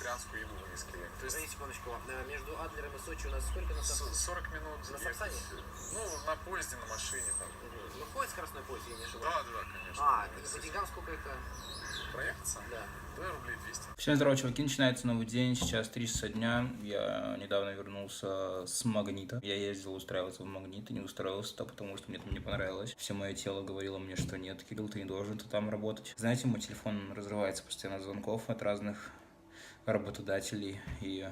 вегетарианскую еду вывезли. То есть... Подождите секундочку, между Адлером и Сочи у нас сколько на Сапсане? 40 минут. На Сапсане? Ну, на поезде, на машине там. Ну, ходит скоростной поезд, я не ошибаюсь? Да, конечно. По деньгам сколько это? Проехаться? Да. Да, рублей 200. Всем здорово, чуваки, начинается новый день, сейчас 3 часа дня, я недавно вернулся с Магнита, я ездил устраиваться в Магнит и не устроился, потому что мне там не понравилось, все мое тело говорило мне, что нет, Кирилл, ты не должен там работать. Знаете, мой телефон разрывается постоянно от звонков от разных работодателей, и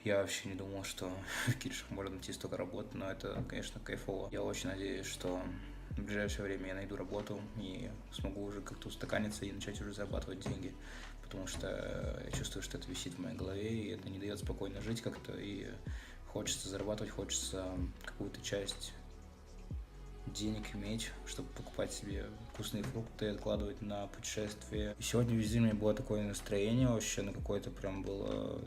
я вообще не думал, что в Киришах можно найти столько работы, но это, конечно, кайфово. Я очень надеюсь, что в ближайшее время я найду работу и смогу уже как-то устаканиться и начать уже зарабатывать деньги, потому что я чувствую, что это висит в моей голове, и это не дает спокойно жить как-то, и хочется зарабатывать, хочется какую-то часть денег иметь, чтобы покупать себе вкусные фрукты, откладывать на путешествие. И сегодня весь день у меня было такое настроение, вообще на какое-то прям было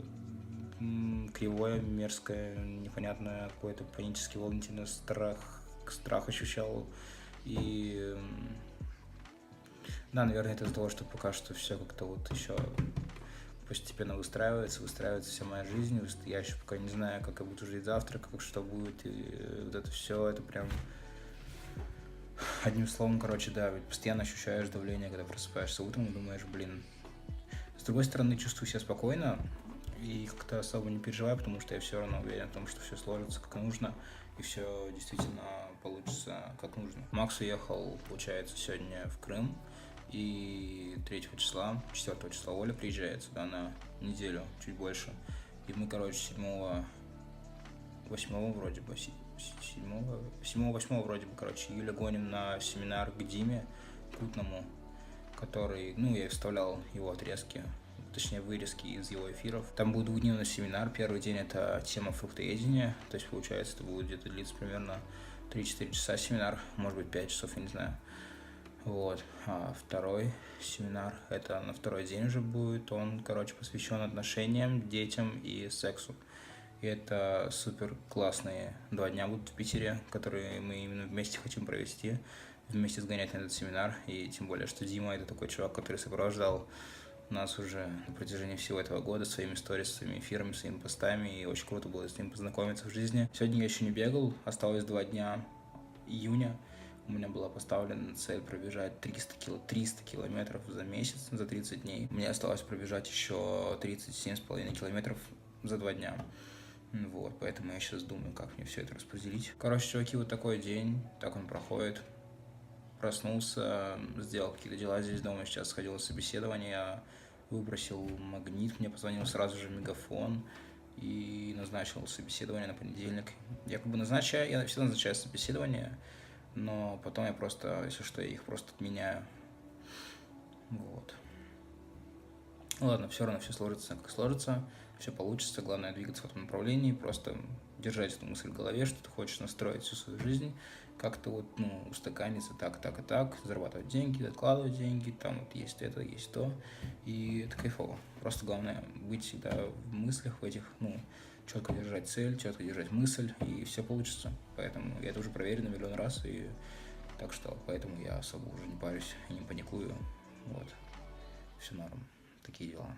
кривое, мерзкое, непонятное, какой-то панический, волнительный страх ощущал. И да, наверное, это из-за того, что пока что все как-то вот еще постепенно выстраивается вся моя жизнь. Я еще пока не знаю, как я буду жить завтра, как что будет, и вот это все, это прям одним словом, короче, да, ведь постоянно ощущаешь давление, когда просыпаешься утром и думаешь, блин. С другой стороны, чувствую себя спокойно и как-то особо не переживаю, потому что я все равно уверен в том, что все сложится как нужно, и все действительно получится как нужно. Макс уехал, получается, сегодня в Крым, и 3 числа, 4 числа Оля приезжает сюда на неделю, чуть больше. И мы, короче, 7-8 вроде бы, 7-8 вроде бы, короче, июля гоним на семинар к Диме Кутному, который, ну, я вставлял его отрезки, точнее вырезки из его эфиров. Там будет двухдневный семинар. Первый день это тема фруктоедения, то есть получается это будет где-то длиться примерно 3-4 часа семинар, может быть 5 часов, я не знаю. Вот. А второй семинар, это на второй день уже будет, он, короче, посвящен отношениям, детям и сексу. И это супер классные 2 дня будут в Питере, которые мы именно вместе хотим провести, вместе сгонять на этот семинар. И тем более, что Дима это такой чувак, который сопровождал нас уже на протяжении всего этого года своими сторис, своими эфирами, своими постами, и очень круто было с ним познакомиться в жизни. Сегодня я еще не бегал, осталось 2 дня июня. У меня была поставлена цель пробежать 300 километров за месяц, за 30 дней. Мне осталось пробежать еще 37,5 километров за 2 дня. Вот, поэтому я сейчас думаю, как мне все это распределить. Короче, чуваки, вот такой день, так он проходит. Проснулся, сделал какие-то дела здесь дома, сейчас сходил на собеседование, выбросил Магнит, мне позвонил сразу же Мегафон и назначил собеседование на понедельник. Я всегда назначаю собеседование, но потом я просто, если что, я их просто отменяю. Вот. Ладно, все равно все сложится, как сложится, все получится, главное двигаться в этом направлении, просто держать эту мысль в голове, что ты хочешь настроить всю свою жизнь, как-то вот, ну, устаканиться так, зарабатывать деньги, откладывать деньги, там вот есть это, есть то, и это кайфово. Просто главное быть всегда в мыслях, в этих, ну, четко держать цель, четко держать мысль, и все получится. Поэтому я это уже проверил на миллион раз, и так что, поэтому я особо уже не парюсь и не паникую, вот, все норм, такие дела.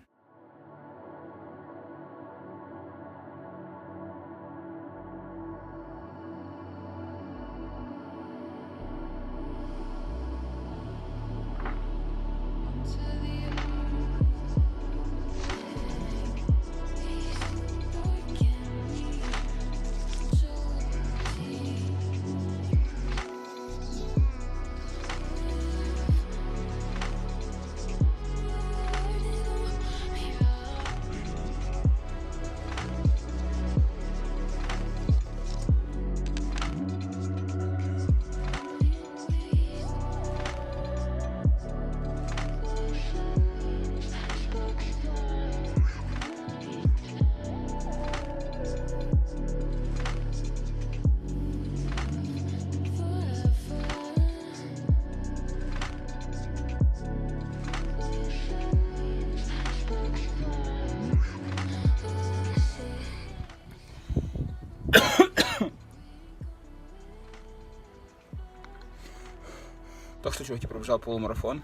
Так что, чуваки, пробежал полумарафон.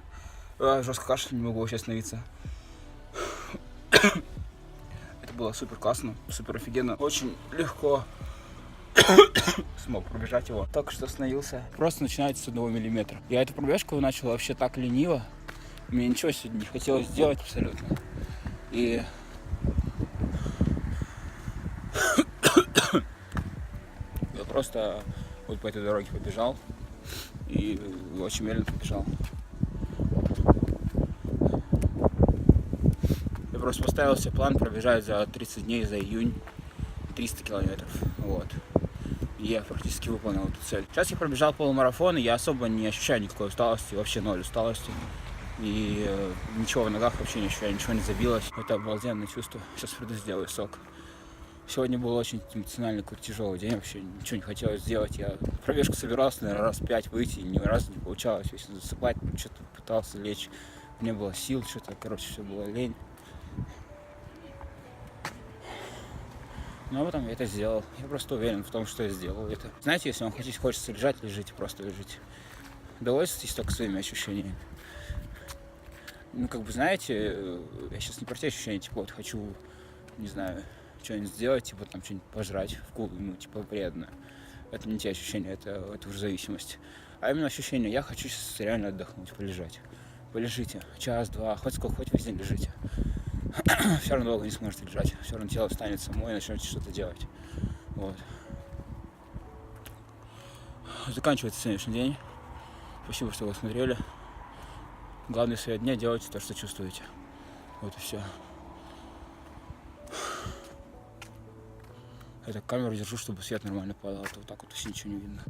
Жестко кашель, не могу вообще остановиться. было супер классно, супер офигенно. Очень легко смог пробежать его. Только что остановился. Просто начинается с 1 миллиметра. Я эту пробежку начал вообще так лениво. Мне ничего сегодня не хотелось сделать абсолютно. И я просто вот по этой дороге побежал. И очень медленно побежал. Я просто поставил себе план пробежать за 30 дней, за июнь 300 километров. Вот. И я практически выполнил эту цель. Сейчас я пробежал полумарафон, и я особо не ощущаю никакой усталости, вообще ноль усталости. И ничего в ногах вообще не ощущаю, ничего не забилось. Это обалденное чувство. Сейчас приду сделаю сок. Сегодня был очень эмоциональный, какой-то тяжелый день, вообще ничего не хотелось сделать. Я в пробежку собирался, наверное, раз 5 выйти, и ни разу не получалось. Если засыпать, что-то пытался лечь, не было сил, что-то, короче, все было лень. Но потом я это сделал. Я просто уверен в том, что я сделал это. Знаете, если вам хочется лежать, лежите, просто лежите. Довольствуйтесь только своими ощущениями. Ну, как бы, знаете, я сейчас не про те ощущения, типа, вот хочу, не знаю, что-нибудь сделать, типа, там, что-нибудь пожрать, ну, типа, вредно. Это не те ощущения, это уже зависимость. А именно ощущение, я хочу сейчас реально отдохнуть, полежать. Полежите, час-два, хоть сколько, хоть весь день лежите. Все равно долго не сможете лежать, все равно тело встанет само и начнете что-то делать. Вот. Заканчивается сегодняшний день. Спасибо, что вы смотрели. Главное в свои дня делайте то, что чувствуете. Вот и все. Я так камеру держу, чтобы свет нормально падал, а то вот так вот вообще ничего не видно.